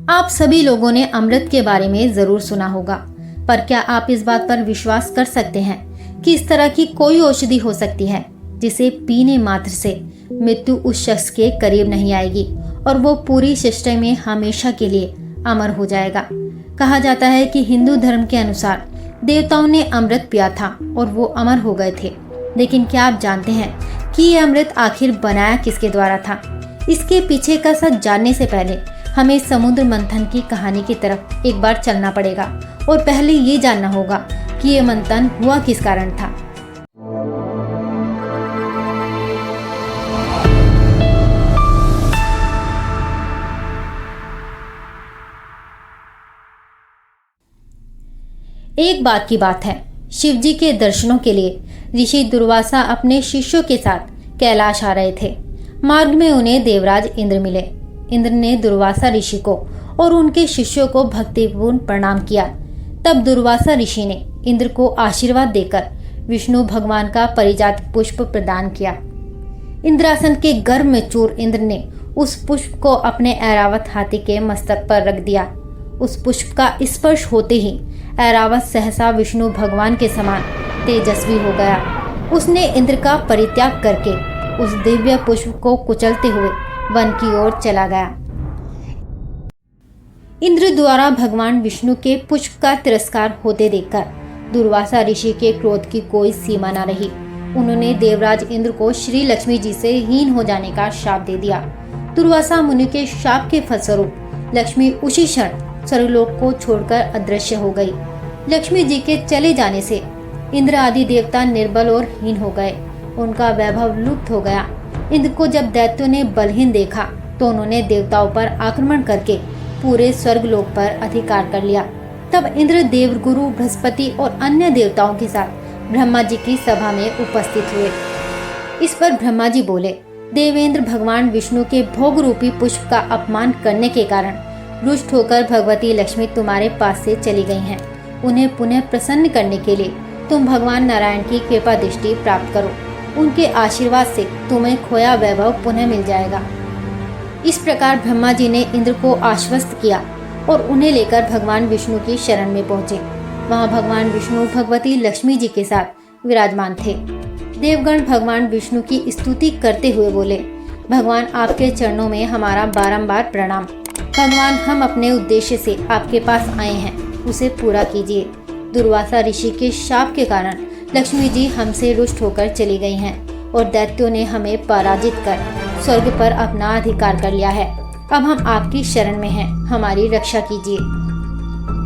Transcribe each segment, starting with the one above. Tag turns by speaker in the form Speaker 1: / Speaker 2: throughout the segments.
Speaker 1: आप सभी लोगों ने अमृत के बारे में जरूर सुना होगा, पर क्या आप इस बात पर विश्वास कर सकते हैं कि इस तरह की कोई औषधि हो सकती है जिसे पीने मात्र से मृत्यु उस शख्स के करीब नहीं आएगी और वो पूरी सृष्टि में हमेशा के लिए अमर हो जाएगा। कहा जाता है कि हिंदू धर्म के अनुसार देवताओं ने अमृत पिया था और वो अमर हो गए थे। लेकिन क्या आप जानते हैं कि ये अमृत आखिर बनाया किसके द्वारा था? इसके पीछे का सच जानने से पहले हमें समुद्र मंथन की कहानी की तरफ एक बार चलना पड़ेगा और पहले ये जानना होगा कि ये मंथन हुआ किस कारण था। एक बार की बात है, शिव जी के दर्शनों के लिए ऋषि दुर्वासा अपने शिष्यों के साथ कैलाश आ रहे थे। मार्ग में उन्हें देवराज इंद्र मिले। इंद्र ने दुर्वासा ऋषि को और उनके शिष्यों को भक्तिपूर्ण प्रणाम किया। तब दुर्वासा ऋषि ने इंद्र को आशीर्वाद देकर विष्णु भगवान का परिजात पुष्प प्रदान किया। इंद्रासन के गर्भ में चूर इंद्र ने उस पुष्प को अपने ऐरावत हाथी के मस्तक पर रख दिया। उस पुष्प का स्पर्श होते ही ऐरावत सहसा विष्णु भगवान के समान तेजस्वी हो गया। उसने इंद्र का परित्याग करके उस दिव्य पुष्प को कुचलते हुए वन की ओर चला गया। इंद्र द्वारा भगवान विष्णु के पुष्प का तिरस्कार होते देखकर दुर्वासा ऋषि के क्रोध की कोई सीमा न रही। उन्होंने देवराज इंद्र को श्री लक्ष्मी जी से हीन हो जाने का शाप दे दिया। दुर्वासा मुनि के शाप के फलस्वरूप लक्ष्मी उसी क्षण स्वर्गलोक को छोड़कर अदृश्य हो गई। लक्ष्मी जी के चले जाने से इंद्र आदि देवता निर्बल और हीन हो गए। उनका वैभव लुप्त हो गया। इंद्र को जब दैत्यों ने बलहीन देखा तो उन्होंने देवताओं पर आक्रमण करके पूरे स्वर्गलोक पर अधिकार कर लिया। तब इंद्र देवगुरु बृहस्पति और अन्य देवताओं के साथ ब्रह्मा जी की सभा में उपस्थित हुए। इस पर ब्रह्मा जी बोले, देवेंद्र भगवान विष्णु के भोग रूपी पुष्प का अपमान करने के कारण रुष्ट होकर भगवती लक्ष्मी तुम्हारे पास से चली गई हैं। उन्हें पुनः प्रसन्न करने के लिए तुम भगवान नारायण की कृपा दृष्टि प्राप्त करो। उनके आशीर्वाद से तुम्हें खोया वैभव पुनः मिल जाएगा। इस प्रकार ब्रह्मा जी ने इंद्र को आश्वस्त किया और उन्हें लेकर भगवान विष्णु की शरण में पहुंचे। वहां भगवान विष्णु भगवती लक्ष्मी जी के साथ विराजमान थे। देवगण भगवान विष्णु की स्तुति करते हुए बोले, भगवान आपके चरणों में हमारा बारंबार प्रणाम। भगवान, हम अपने उद्देश्य से आपके पास आए हैं, उसे पूरा कीजिए। दुर्वासा ऋषि के शाप के कारण लक्ष्मी जी हमसे रुष्ट होकर चली गई हैं और दैत्यों ने हमें पराजित कर स्वर्ग पर अपना अधिकार कर लिया है। अब हम आपकी शरण में हैं, हमारी रक्षा कीजिए।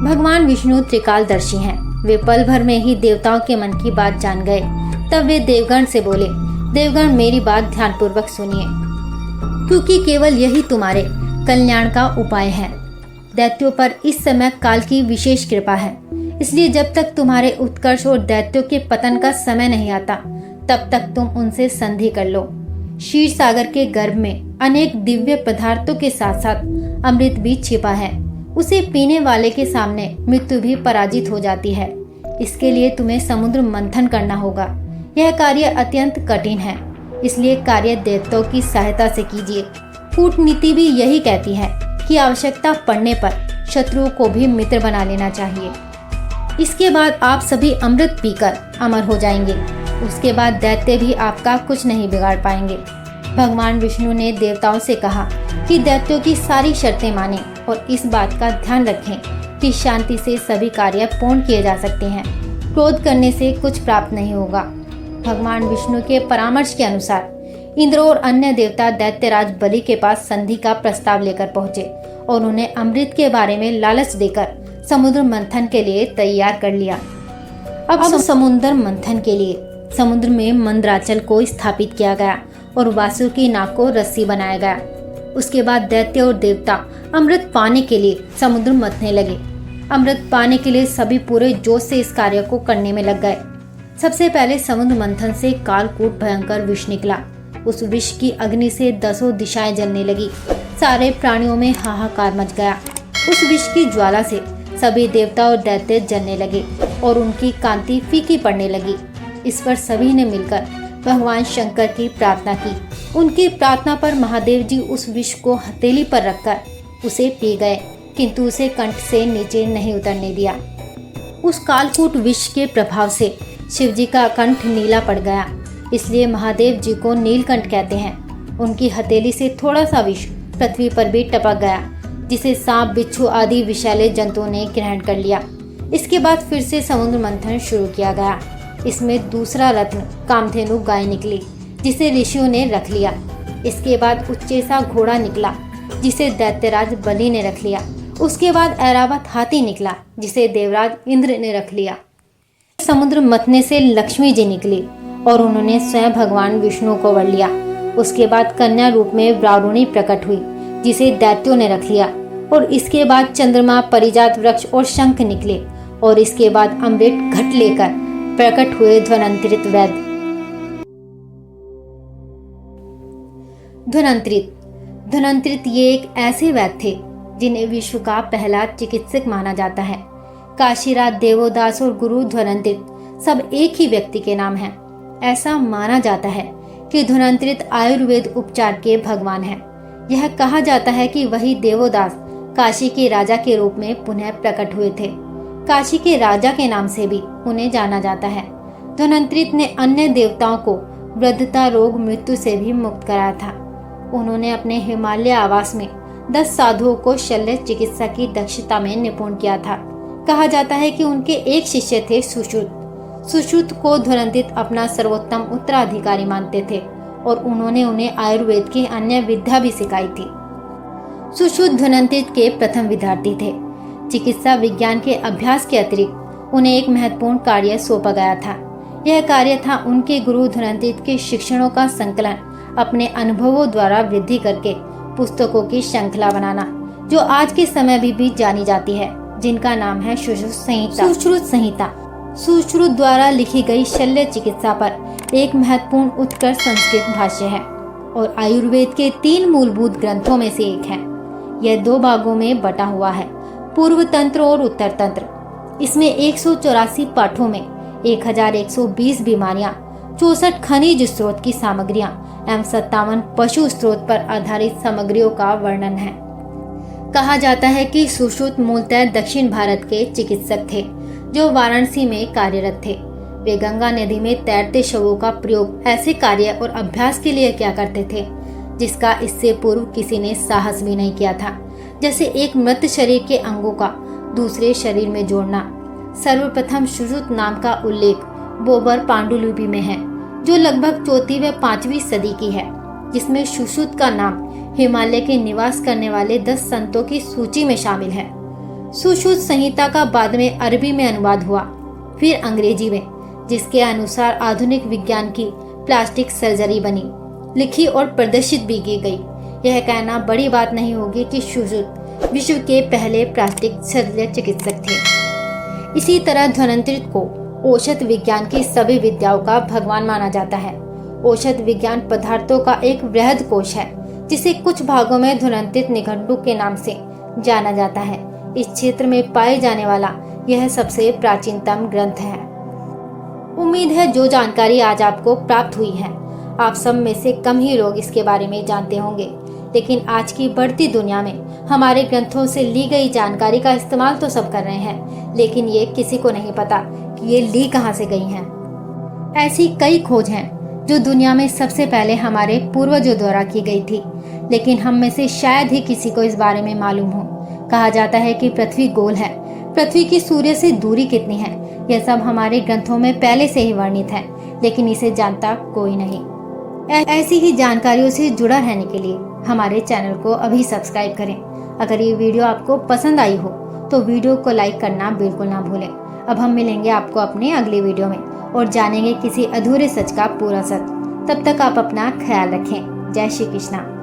Speaker 1: भगवान विष्णु त्रिकालदर्शी हैं। वे पल भर में ही देवताओं के मन की बात जान गए। तब वे देवगण से बोले, देवगण मेरी बात ध्यानपूर्वक सुनिए, क्योंकि केवल यही तुम्हारे कल्याण का उपाय है। दैत्यों पर इस समय काल की विशेष कृपा है, इसलिए जब तक तुम्हारे उत्कर्ष और दैत्यों के पतन का समय नहीं आता तब तक तुम उनसे संधि कर लो। क्षीर सागर के गर्भ में अनेक दिव्य पदार्थों के साथ साथ अमृत भी छिपा है। उसे पीने वाले के सामने मृत्यु भी पराजित हो जाती है। इसके लिए तुम्हें समुद्र मंथन करना होगा। यह कार्य अत्यंत कठिन है, इसलिए कार्य दैत्यों की सहायता से कीजिए। कूटनीति भी यही कहती है कि आवश्यकता पड़ने पर शत्रुओं को भी मित्र बना लेना चाहिए। इसके बाद आप सभी अमृत पीकर अमर हो जाएंगे। उसके बाद दैत्य भी आपका कुछ नहीं बिगाड़ पाएंगे। भगवान विष्णु ने देवताओं से कहा कि दैत्यों की सारी शर्तें मानें और इस बात का ध्यान रखें कि शांति से सभी कार्य पूर्ण किए जा सकते हैं। क्रोध करने से कुछ प्राप्त नहीं होगा। भगवान विष्णु के परामर्श के अनुसार इंद्र और अन्य देवता दैत्यराज बलि के पास संधि का प्रस्ताव लेकर पहुंचे और उन्हें अमृत के बारे में लालच देकर समुद्र मंथन के लिए तैयार कर लिया। अब समुद्र मंथन के लिए समुद्र में मंदराचल को स्थापित किया गया और वासुकी नाग को रस्सी बनाया गया। उसके बाद दैत्य और देवता अमृत पाने के लिए समुद्र मंथने लगे। अमृत पाने के लिए सभी पूरे जोश से इस कार्य को करने में लग गए। सबसे पहले समुद्र मंथन से कालकूट भयंकर विष निकला। उस विष की अग्नि से 10 दिशाएं जलने लगी। सारे प्राणियों में हाहाकार मच गया। उस विष की ज्वाला से सभी देवता और दैत्य जलने लगे और उनकी कांति फीकी पड़ने लगी। इस पर सभी ने मिलकर भगवान शंकर की प्रार्थना की। उनकी प्रार्थना पर महादेव जी उस विष को हथेली पर रखकर उसे पी गए। किंतु उसे कंठ से नीचे नहीं उतरने दिया। उस कालकूट विष के प्रभाव से शिवजी का कंठ नीला पड़ गया, इसलिए महादेव जी को नीलकंठ कहते हैं। उनकी हथेली से थोड़ा सा विष पृथ्वी पर भी टपक गया, जिसे सांप, बिच्छू आदि विषैले जंतुओं ने ग्रहण कर लिया। इसके बाद फिर से समुद्र मंथन शुरू किया गया। इसमें दूसरा रत्न कामधेनु गाय निकली, जिसे ऋषियों ने रख लिया। इसके बाद उच्चैसा घोड़ा निकला, जिसे दैत्यराज बलि ने रख लिया। उसके बाद ऐरावत हाथी निकला, जिसे देवराज इंद्र ने रख लिया। समुद्र मथने से लक्ष्मी जी निकली और उन्होंने स्वयं भगवान विष्णु को वर लिया। उसके बाद कन्या रूप में व्रारुणी प्रकट हुई, जिसे दैत्यों ने रख लिया। और इसके बाद चंद्रमा, परिजात वृक्ष और शंख निकले। और इसके बाद अमृत घट लेकर प्रकट हुए ध्वनंतरित वैद्य। ध्वनंतरित ये एक ऐसे वैद्य थे जिन्हें विश्व का पहला चिकित्सक माना जाता है। काशीराज, देवोदास और गुरु ध्वनंतरित सब एक ही व्यक्ति के नाम हैं। ऐसा माना जाता है कि ध्वनंतरित आयुर्वेद उपचार के भगवान हैं। यह कहा जाता है कि वही देवोदास काशी के राजा के रूप में पुनः प्रकट हुए थे। काशी के राजा के नाम से भी उन्हें जाना जाता है। ध्वनंतरित ने अन्य देवताओं को वृद्धता, रोग, मृत्यु से भी मुक्त कराया था। उन्होंने अपने हिमालय आवास में 10 साधुओं को शल्य चिकित्सा की दक्षता में निपुण किया था। कहा जाता है कि उनके एक शिष्य थे सुश्रुत। सुश्रुत को ध्वनंतरित अपना सर्वोत्तम उत्तराधिकारी मानते थे और उन्होंने उन्हें आयुर्वेद की अन्य विद्या भी सिखाई थी। सुश्रुत ध्वनंतरित के प्रथम विद्यार्थी थे। चिकित्सा विज्ञान के अभ्यास के अतिरिक्त उन्हें एक महत्वपूर्ण कार्य सौंपा गया था। यह कार्य था उनके गुरु ध्वनंतरित के शिक्षणों का संकलन अपने अनुभवों द्वारा वृद्धि करके पुस्तकों की श्रृंखला बनाना, जो आज के समय भी जानी जाती है, जिनका नाम है सुश्रुत संहिता। सुश्रुत द्वारा लिखी गई शल्य चिकित्सा पर एक महत्वपूर्ण उत्कर्ष संस्कृत भाष्य है और आयुर्वेद के 3 मूलभूत ग्रंथों में से एक है। यह 2 भागों में बटा हुआ है, पूर्व तंत्र और उत्तर तंत्र। इसमें 184 पाठों में 1120 बीमारियां, 64 खनिज स्रोत की सामग्रियां एवं 57 पशु स्रोत पर आधारित सामग्रियों का वर्णन है। कहा जाता है कि सुश्रुत मूलतः दक्षिण भारत के चिकित्सक थे, जो वाराणसी में कार्यरत थे। वे गंगा नदी में तैरते शवों का प्रयोग ऐसे कार्य और अभ्यास के लिए किया करते थे, जिसका इससे पूर्व किसी ने साहस भी नहीं किया था, जैसे एक मृत शरीर के अंगों का दूसरे शरीर में जोड़ना। सर्वप्रथम सुश्रुत नाम का उल्लेख बोबर पांडुलिपि में है, जो लगभग 4वीं व 5वीं सदी की है, जिसमें सुश्रुत का नाम हिमालय के निवास करने वाले 10 संतों की सूची में शामिल है। सुश्रुत संहिता का बाद में अरबी में अनुवाद हुआ, फिर अंग्रेजी में, जिसके अनुसार आधुनिक विज्ञान की प्लास्टिक सर्जरी बनी, लिखी और प्रदर्शित भी की गई। यह कहना बड़ी बात नहीं होगी कि सुश्रुत विश्व के पहले प्लास्टिक शल्य चिकित्सक थे। इसी तरह ध्वनंतरित को औषध विज्ञान की सभी विद्याओं का भगवान माना जाता है। औषध विज्ञान पदार्थों का एक वृहद कोश है, जिसे कुछ भागों में ध्वनंतरित निघंटु के नाम से जाना जाता है। इस क्षेत्र में पाए जाने वाला यह सबसे प्राचीनतम ग्रंथ है। उम्मीद है जो जानकारी आज आपको प्राप्त हुई है, आप सब में से कम ही लोग इसके बारे में जानते होंगे। लेकिन आज की बढ़ती दुनिया में हमारे ग्रंथों से ली गई जानकारी का इस्तेमाल तो सब कर रहे हैं, लेकिन ये किसी को नहीं पता कि ये ली कहाँ से गई हैं। ऐसी कई खोज हैं जो दुनिया में सबसे पहले हमारे पूर्वजों द्वारा की गई थी, लेकिन हम में से शायद ही किसी को इस बारे में मालूम हो। कहा जाता है कि पृथ्वी गोल है, पृथ्वी की सूर्य से दूरी कितनी है, यह सब हमारे ग्रंथों में पहले से ही वर्णित है, लेकिन इसे जानता कोई नहीं। ऐसी ही जानकारियों से जुड़ा रहने के लिए हमारे चैनल को अभी सब्सक्राइब करें। अगर ये वीडियो आपको पसंद आई हो तो वीडियो को लाइक करना बिल्कुल ना भूलें। अब हम मिलेंगे आपको अपने अगले वीडियो में और जानेंगे किसी अधूरे सच का पूरा सच। तब तक आप अपना ख्याल रखें। जय श्री कृष्णा।